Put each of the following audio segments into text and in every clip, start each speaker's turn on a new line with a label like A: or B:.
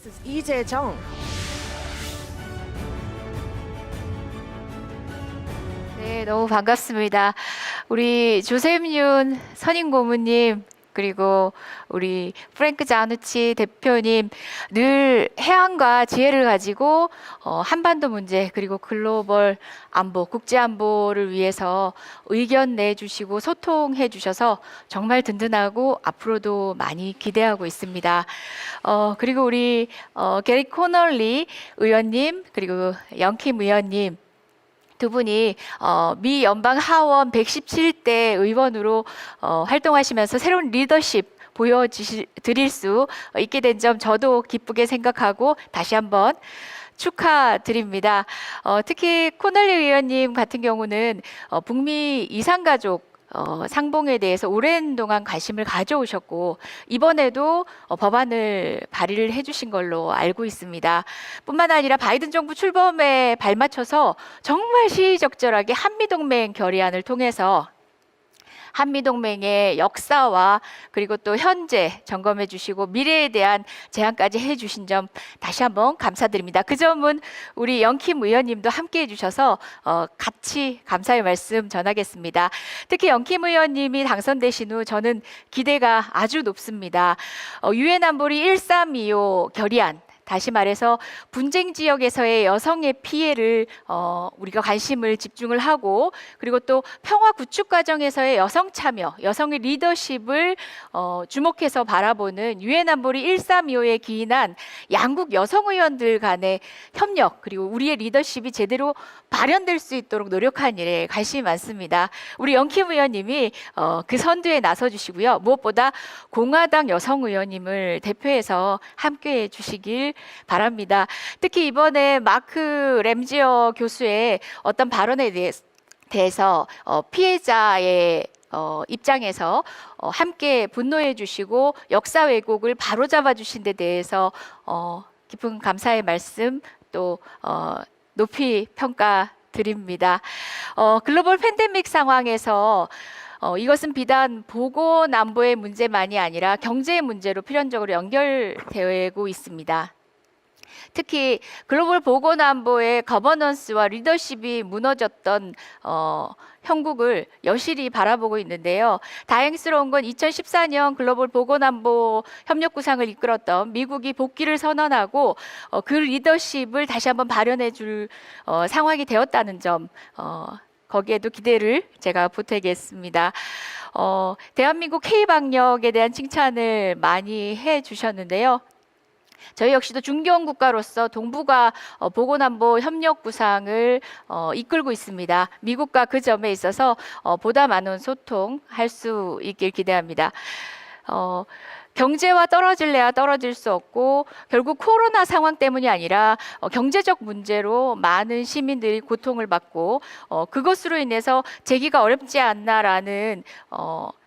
A: This is 이재정.
B: 네, 너무 반갑습니다. 우리 조셉윤 선임 고문님, 그리고 우리 프랭크 자누치 대표님, 늘 해안과 지혜를 가지고 한반도 문제 그리고 글로벌 안보, 국제 안보를 위해서 의견 내주시고 소통해 주셔서 정말 든든하고 앞으로도 많이 기대하고 있습니다. 그리고 우리 게리 코널리 의원님, 그리고 영킴 의원님, 두 분이 미 연방 하원 117대 의원으로 활동하시면서 새로운 리더십 보여드릴 수 있게 된 점 저도 기쁘게 생각하고 다시 한번 축하드립니다. 특히 코널리 의원님 같은 경우는 북미 이산가족 상봉에 대해서 오랜 동안 관심을 가져오셨고 이번에도 법안을 발의를 해주신 걸로 알고 있습니다. 뿐만 아니라 바이든 정부 출범에 발맞춰서 정말 시의적절하게 한미동맹 결의안을 통해서 한미동맹의 역사와 그리고 또 현재 점검해 주시고 미래에 대한 제안까지 해 주신 점 다시 한번 감사드립니다. 그 점은 우리 영킴 의원님도 함께 해 주셔서 같이 감사의 말씀 전하겠습니다. 특히 영킴 의원님이 당선되신 후 저는 기대가 아주 높습니다. 유엔 안보리 1325 결의안, 다시 말해서 분쟁 지역에서의 여성의 피해를 우리가 관심을 집중을 하고 그리고 또 평화 구축 과정에서의 여성 참여, 여성의 리더십을 주목해서 바라보는 유엔 안보리 1325에 기인한 양국 여성 의원들 간의 협력 그리고 우리의 리더십이 제대로 발현될 수 있도록 노력한 일에 관심이 많습니다. 우리 영킴 의원님이 그 선두에 나서 주시고요. 무엇보다 공화당 여성 의원님을 대표해서 함께해 주시길 바랍니다. 특히 이번에 마크 램지어 교수의 어떤 발언에 대해서 피해자의 입장에서 함께 분노해 주시고 역사 왜곡을 바로잡아 주신 데 대해서 깊은 감사의 말씀 또 높이 평가드립니다. 글로벌 팬데믹 상황에서 이것은 비단 보건 안보의 문제만이 아니라 경제의 문제로 필연적으로 연결되고 있습니다. 특히 글로벌 보건 안보의 거버넌스와 리더십이 무너졌던 형국을 여실히 바라보고 있는데요. 다행스러운 건 2014년 글로벌 보건안보 협력구상을 이끌었던 미국이 복귀를 선언하고 그 리더십을 다시 한번 발현해 줄 상황이 되었다는 점, 거기에도 기대를 제가 보태겠습니다. 대한민국 K방역에 대한 칭찬을 많이 해주셨는데요. 저희 역시도 중견 국가로서 동북아 보건안보 협력 구상을 이끌고 있습니다. 미국과 그 점에 있어서 보다 많은 소통할 수 있길 기대합니다. 경제와 떨어질래야 떨어질 수 없고 결국 코로나 상황 때문이 아니라 경제적 문제로 많은 시민들이 고통을 받고 그것으로 인해서 재기가 어렵지 않나라는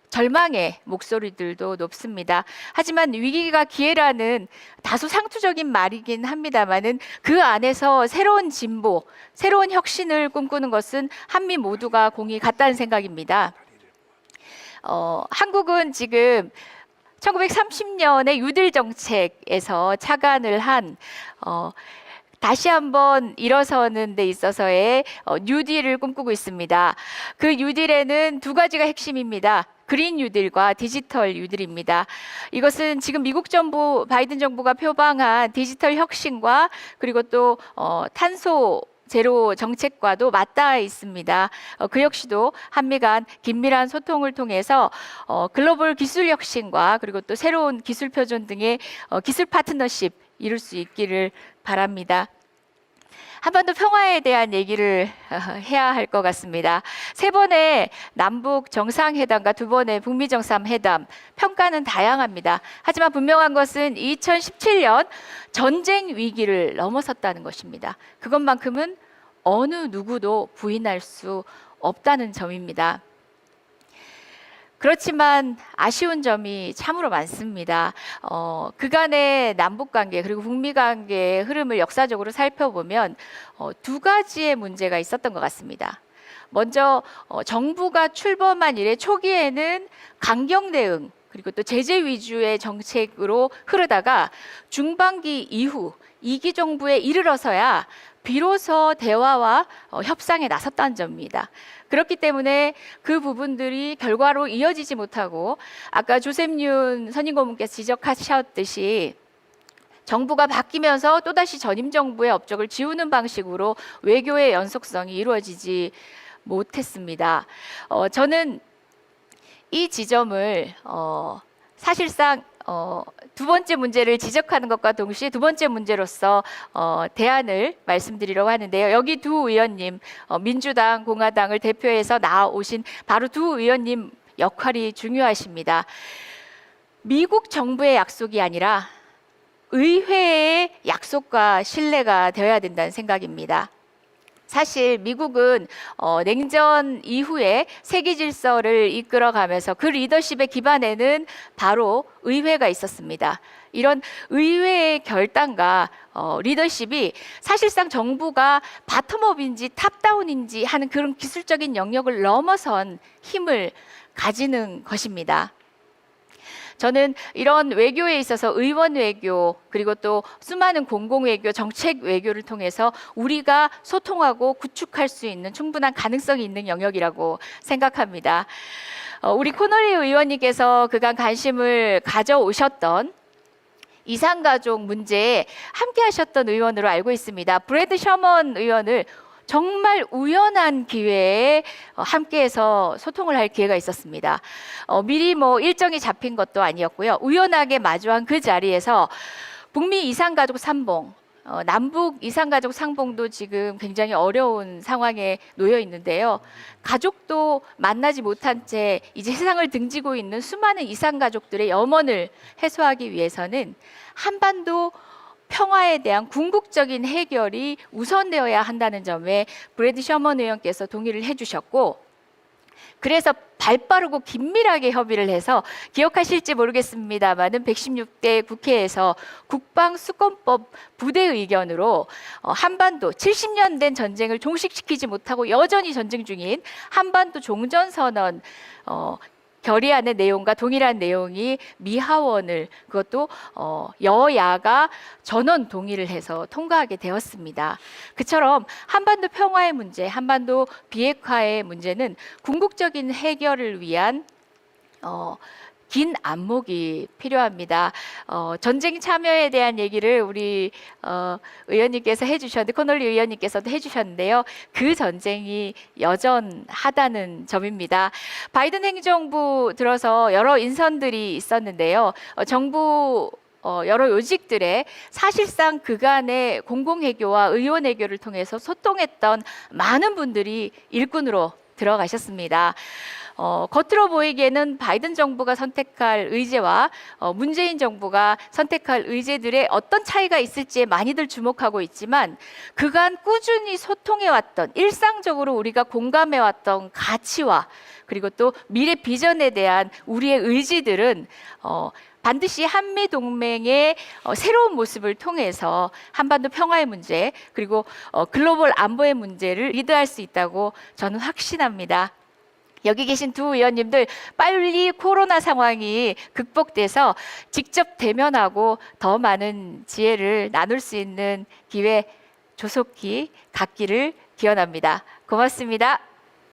B: 절망의 목소리들도 높습니다. 하지만 위기가 기회라는 다소 상투적인 말이긴 합니다만은 그 안에서 새로운 진보, 새로운 혁신을 꿈꾸는 것은 한미 모두가 공이 같다는 생각입니다. 한국은 지금 1930년의 뉴딜 정책에서 착안을 한 다시 한번 일어서는 데 있어서의 뉴딜을 꿈꾸고 있습니다. 그 뉴딜에는 두 가지가 핵심입니다. 그린 뉴딜과 디지털 뉴딜입니다. 이것은 지금 미국 정부, 바이든 정부가 표방한 디지털 혁신과 그리고 또 탄소 제로 정책과도 맞닿아 있습니다. 그 역시도 한미 간 긴밀한 소통을 통해서 글로벌 기술 혁신과 그리고 또 새로운 기술 표준 등의 기술 파트너십 이룰 수 있기를 바랍니다. 한반도 평화에 대한 얘기를 해야 할 것 같습니다. 3번의 남북 정상회담과 2번의 북미 정상회담 평가는 다양합니다. 하지만 분명한 것은 2017년 전쟁 위기를 넘어섰다는 것입니다. 그것만큼은 어느 누구도 부인할 수 없다는 점입니다. 그렇지만 아쉬운 점이 참으로 많습니다. 그간의 남북관계 그리고 북미관계의 흐름을 역사적으로 살펴보면 두 가지의 문제가 있었던 것 같습니다. 먼저 정부가 출범한 이래 초기에는 강경 대응 그리고 또 제재 위주의 정책으로 흐르다가 중반기 이후 2기 정부에 이르러서야 비로소 대화와 협상에 나섰다는 점입니다. 그렇기 때문에 그 부분들이 결과로 이어지지 못하고 아까 조셉윤 선임고문께서 지적하셨듯이 정부가 바뀌면서 또다시 전임 정부의 업적을 지우는 방식으로 외교의 연속성이 이루어지지 못했습니다. 저는 이 지점을 사실상 두 번째 문제를 지적하는 것과 동시에 두 번째 문제로서 대안을 말씀드리려고 하는데요. 여기 두 의원님, 민주당, 공화당을 대표해서 나오신 바로 두 의원님 역할이 중요하십니다. 미국 정부의 약속이 아니라 의회의 약속과 신뢰가 되어야 된다는 생각입니다. 사실 미국은 냉전 이후에 세계 질서를 이끌어가면서 그 리더십의 기반에는 바로 의회가 있었습니다. 이런 의회의 결단과 리더십이 사실상 정부가 바텀업인지 탑다운인지 하는 그런 기술적인 영역을 넘어선 힘을 가지는 것입니다. 저는 이런 외교에 있어서 의원 외교 그리고 또 수많은 공공 외교, 정책 외교를 통해서 우리가 소통하고 구축할 수 있는 충분한 가능성이 있는 영역이라고 생각합니다. 우리 코널리 의원님께서 그간 관심을 가져오셨던 이산가족 문제에 함께 하셨던 의원으로 알고 있습니다. 브래드 셔먼 의원을 정말 우연한 기회에 함께해서 소통을 할 기회가 있었습니다. 미리 일정이 잡힌 것도 아니었고요. 우연하게 마주한 그 자리에서 북미 이산가족 상봉, 남북 이산가족 상봉도 지금 굉장히 어려운 상황에 놓여 있는데요. 가족도 만나지 못한 채 이제 세상을 등지고 있는 수많은 이산가족들의 염원을 해소하기 위해서는 한반도 평화에 대한 궁극적인 해결이 우선되어야 한다는 점에 브래드 셔먼 의원께서 동의를 해주셨고, 그래서 발빠르고 긴밀하게 협의를 해서 기억하실지 모르겠습니다만은 116대 국회에서 국방수권법 부대 의견으로 한반도 70년 된 전쟁을 종식시키지 못하고 여전히 전쟁 중인 한반도 종전선언 결의안의 내용과 동일한 내용이 미하원을 그것도 여야가 전원 동의를 해서 통과하게 되었습니다. 그처럼 한반도 평화의 문제, 한반도 비핵화의 문제는 궁극적인 해결을 위한 긴 안목이 필요합니다. 전쟁 참여에 대한 얘기를 우리 의원님께서 해주셨는데, 코널리 의원님께서도 해주셨는데요. 그 전쟁이 여전하다는 점입니다. 바이든 행정부 들어서 여러 인선들이 있었는데요. 정부 여러 요직들의 사실상 그간의 공공외교와 의원외교를 통해서 소통했던 많은 분들이 일꾼으로 들어가셨습니다. 겉으로 보이기에는 바이든 정부가 선택할 의제와 문재인 정부가 선택할 의제들의 어떤 차이가 있을지에 많이들 주목하고 있지만 그간 꾸준히 소통해왔던, 일상적으로 우리가 공감해왔던 가치와 그리고 또 미래 비전에 대한 우리의 의지들은 반드시 한미동맹의 새로운 모습을 통해서 한반도 평화의 문제 그리고 글로벌 안보의 문제를 리드할 수 있다고 저는 확신합니다. 여기 계신 두 의원님들 빨리 코로나 상황이 극복돼서 직접 대면하고 더 많은 지혜를 나눌 수 있는 기회 조속히 갖기를 기원합니다. 고맙습니다.